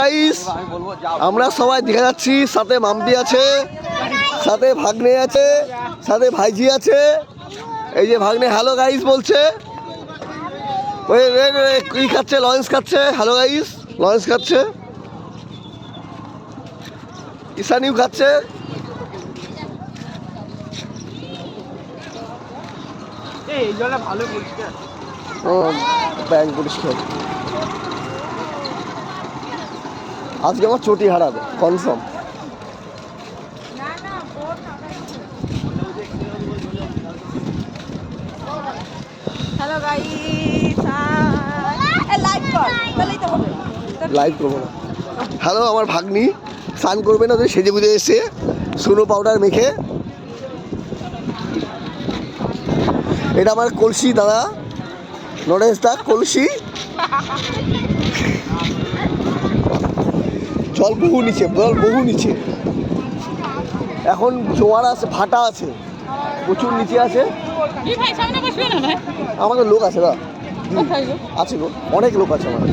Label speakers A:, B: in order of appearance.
A: Guys আমরা সবাই দেখে যাচ্ছি, সাথে মাম্পি আছে, সাথে ভাগ্নে আছে, সাথে ভাইজি আছে। এই যে ভাগ্নে হ্যালো গাইস বলছে, ওই কি খাচ্ছে, লঞ্চ খাচ্ছে। হ্যালো গাইস, লঞ্চ খাচ্ছে, ঈশানিও খাচ্ছে।
B: এই জলটা ভালো পরিষ্কার,
A: ব্যাংক পরিষ্কার। আজকে আমার চটি হারাবে কনফার্ম।
C: হ্যালো গাইস, লাইক কর, তাহলেই তো হবে।
A: লাইভ করবো না। হ্যালো আমার ভাগ্নি, স্নান করবে না, তুই সেজে গুজে এসে সুনো পাউডার মেখে। এটা আমার কলসি দাদা, নরেশ দা কলসি। জল বহু নিচে, জল বহু নিচে। এখন জোয়ার আছে, ভাটা আছে, প্রচুর নিচে আছে। আমাদের লোক আছে, দা আছে গো, অনেক লোক আছে আমাদের।